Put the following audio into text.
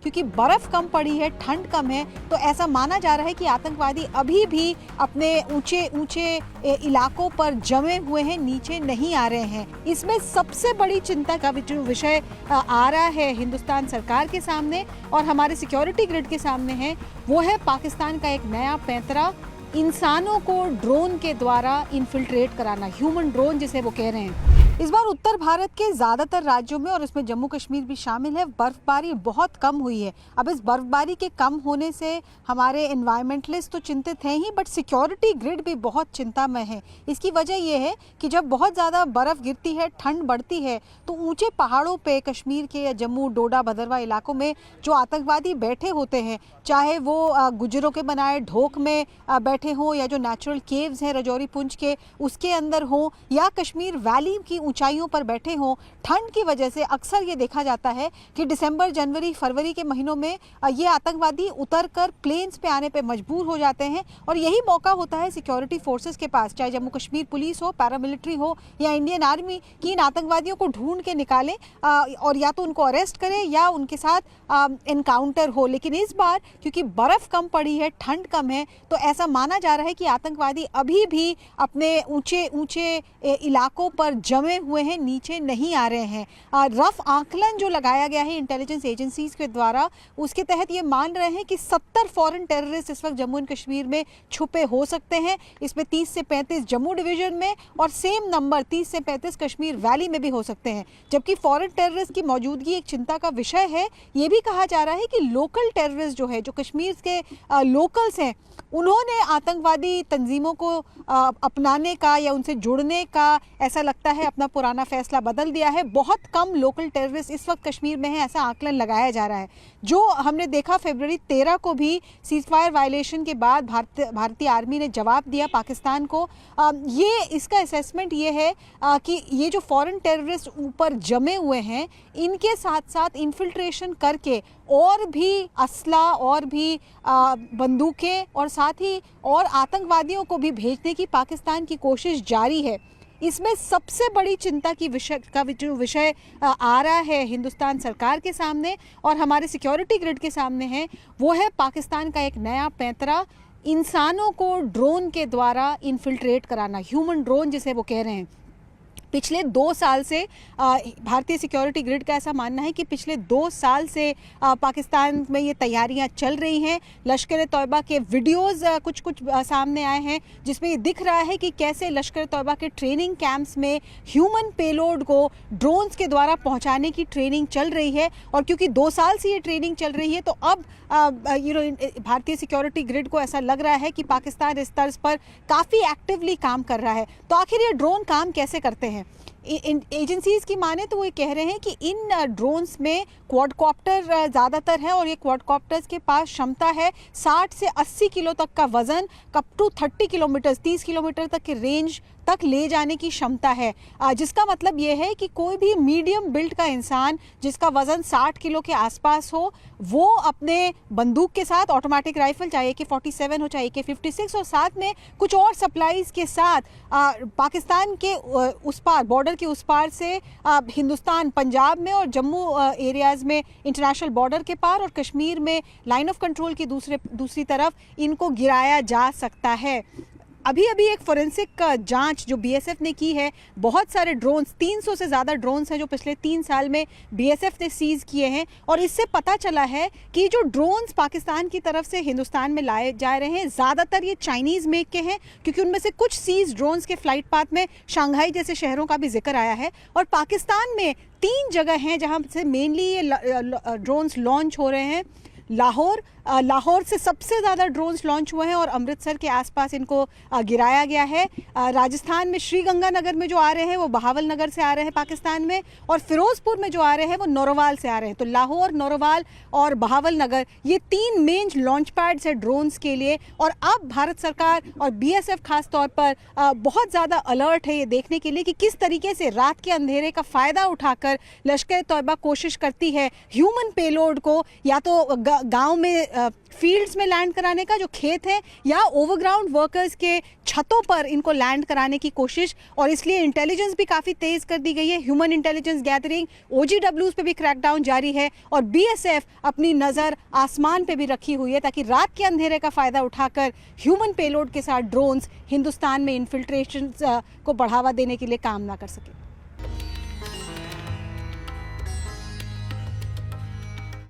क्योंकि बर्फ कम पड़ी है, ठंड कम है, तो ऐसा माना जा रहा है कि आतंकवादी अभी भी अपने ऊंचे ऊंचे इलाकों पर जमे हुए हैं, नीचे नहीं आ रहे हैं। इसमें सबसे बड़ी चिंता का जो विषय आ रहा है हिंदुस्तान सरकार के सामने और हमारे सिक्योरिटी ग्रिड के सामने है, वो है पाकिस्तान का एक नया पैंतरा, इंसानों को ड्रोन के द्वारा इन्फिल्ट्रेट कराना, ह्यूमन ड्रोन जिसे वो कह रहे हैं। इस बार उत्तर भारत के ज़्यादातर राज्यों में और उसमें जम्मू कश्मीर भी शामिल है, बर्फबारी बहुत कम हुई है। अब इस बर्फबारी के कम होने से हमारे एनवायरमेंटलिस्ट तो चिंतित हैं ही, बट सिक्योरिटी ग्रिड भी बहुत चिंतामय है। इसकी वजह यह है कि जब बहुत ज़्यादा बर्फ़ गिरती है, ठंड बढ़ती है, तो ऊंचे पहाड़ों पे कश्मीर के या जम्मू, डोडा, भदरवा इलाकों में जो आतंकवादी बैठे होते हैं, चाहे वो गुजरों के बनाए ढोक में बैठे हों या जो नेचुरल केव्स हैं रजौरी पुंछ के उसके अंदर हों या कश्मीर वैली की ऊंचाइयों पर बैठे हों, ठंड की वजह से अक्सर ये देखा जाता है कि दिसंबर, जनवरी, फरवरी के महीनों में ये आतंकवादी उतरकर प्लेन्स पे आने पे मजबूर हो जाते हैं और यही मौका होता है सिक्योरिटी फोर्सेस के पास, चाहे जम्मू कश्मीर पुलिस हो, पैरामिलिट्री हो या इंडियन आर्मी, कि इन आतंकवादियों को ढूंढ के निकालें और या तो उनको अरेस्ट करें या उनके साथ एनकाउंटर हो। लेकिन इस बार क्योंकि बर्फ कम पड़ी है, ठंड कम है, तो ऐसा माना जा रहा है कि आतंकवादी अभी भी अपने ऊंचे ऊंचे इलाकों पर जमे हुए हैं, नीचे नहीं आ रहे हैं। रफ आकलन जो लगाया गया है इंटेलिजेंस एजेंसीज के द्वारा, उसके तहत ये मान रहे हैं कि 70 फॉरेन टेररिस्ट इस वक्त जम्मू एंड कश्मीर में छुपे हो सकते हैं। इसमें 30 से 35 जम्मू डिवीजन में और सेम नंबर 30 से 35 कश्मीर वैली में भी हो सकते हैं। जबकि फॉरेन टेररिस्ट की मौजूदगी एक चिंता का विषय है। ये भी कहा जा रहा है कि लोकल टेररिस्ट जो है, जो कश्मीर के लोकल्स हैं, उन्होंने आतंकवादी तंजीमों को अपनाने का या उनसे जुड़ने का ऐसा लगता है अपना पुराना फैसला बदल दिया है। बहुत कम लोकल टेररिस्ट इस वक्त कश्मीर में हैं, ऐसा आकलन लगाया जा रहा है। जो हमने देखा फरवरी 13 को भी सीज फायर वायलेशन के बाद भारतीय आर्मी ने जवाब दिया पाकिस्तान को। ये इसका असेसमेंट ये है कि ये जो फॉरेन टेररिस्ट ऊपर जमे हुए हैं, इनके साथ साथ इन्फिल्ट्रेशन करके और भी असला और भी बंदूकें और साथ ही और आतंकवादियों को भी भेजने की पाकिस्तान की कोशिश जारी है। इसमें सबसे बड़ी चिंता की जो विषय आ रहा है हिंदुस्तान सरकार के सामने और हमारे सिक्योरिटी ग्रिड के सामने है, वो है पाकिस्तान का एक नया पैंतरा, इंसानों को ड्रोन के द्वारा इन्फिल्ट्रेट कराना, ह्यूमन ड्रोन जिसे वो कह रहे हैं। पिछले 2 साल से भारतीय सिक्योरिटी ग्रिड का ऐसा मानना है कि पिछले 2 साल से पाकिस्तान में ये तैयारियां चल रही हैं। लश्कर तौयबा के वीडियोस कुछ सामने आए हैं जिसमें ये दिख रहा है कि कैसे लश्कर तौयबा के ट्रेनिंग कैंप्स में ह्यूमन पेलोड को ड्रोन्स के द्वारा पहुंचाने की ट्रेनिंग चल रही है। और क्योंकि 2 साल से ये ट्रेनिंग चल रही है, तो अब भारतीय सिक्योरिटी ग्रिड को ऐसा लग रहा है कि पाकिस्तान इस तर्ज पर काफ़ी एक्टिवली काम कर रहा है। तो आखिर ये ड्रोन काम कैसे करते हैं? एजेंसीज की माने तो वो ये कह रहे हैं कि इन ड्रोन्स में क्वाडकॉप्टर ज़्यादातर है और ये क्वाडकॉप्टर्स के पास क्षमता है 60 से 80 किलो तक का वज़न, अप टू 30 किलोमीटर 30 किलोमीटर तक की रेंज तक ले जाने की क्षमता है। जिसका मतलब ये है कि कोई भी मीडियम बिल्ड का इंसान जिसका वज़न 60 किलो के आसपास हो, वो अपने बंदूक के साथ, ऑटोमेटिक राइफल चाहे AK-47 हो चाहे AK-56, और साथ में कुछ और सप्लाईज के साथ पाकिस्तान के उस पार, बॉर्डर के उस पार से हिंदुस्तान, पंजाब में और जम्मू एरियाज़ में इंटरनेशनल बॉर्डर के पार और कश्मीर में लाइन ऑफ कंट्रोल की दूसरी तरफ इनको गिराया जा सकता है। अभी एक फोरेंसिक जांच जो बीएसएफ ने की है, बहुत सारे ड्रोन्स, 300 से ज़्यादा ड्रोन्स हैं जो पिछले 3 साल में बीएसएफ ने सीज़ किए हैं, और इससे पता चला है कि जो ड्रोन्स पाकिस्तान की तरफ से हिंदुस्तान में लाए जा रहे हैं, ज़्यादातर ये चाइनीज़ मेक के हैं, क्योंकि उनमें से कुछ सीज़ ड्रोन्स के फ्लाइट पाथ में शंघाई जैसे शहरों का भी जिक्र आया है। और पाकिस्तान में 3 जगह हैं जहाँ से मेनली ये ड्रोन्स लॉन्च हो रहे हैं। लाहौर से सबसे ज़्यादा ड्रोन्स लॉन्च हुए हैं और अमृतसर के आसपास इनको गिराया गया है। राजस्थान में श्रीगंगानगर में जो आ रहे हैं वो बहावल नगर से आ रहे हैं पाकिस्तान में, और फिरोजपुर में जो आ रहे हैं वो नौरवाल से आ रहे हैं। तो लाहौर, नौरवाल और बहावल नगर, ये 3 मेन लॉन्च पैड्स हैं ड्रोन्स के लिए। और अब भारत सरकार और बीएसएफ खास तौर पर बहुत ज़्यादा अलर्ट है ये देखने के लिए कि किस तरीके से रात के अंधेरे का फ़ायदा उठाकर लश्कर तौयबा कोशिश करती है ह्यूमन पेलोड को या तो गांव में फील्ड्स में लैंड कराने का, जो खेत हैं, या ओवरग्राउंड वर्कर्स के छतों पर इनको लैंड कराने की कोशिश। और इसलिए इंटेलिजेंस भी काफ़ी तेज़ कर दी गई है, ह्यूमन इंटेलिजेंस गैदरिंग, OGWs पे भी क्रैकडाउन जारी है और BSF अपनी नज़र आसमान पे भी रखी हुई है ताकि रात के अंधेरे का फ़ायदा उठाकर ह्यूमन पेलोड के साथ ड्रोन्स हिंदुस्तान में इन्फिल्ट्रेशन को बढ़ावा देने के लिए काम ना कर सके।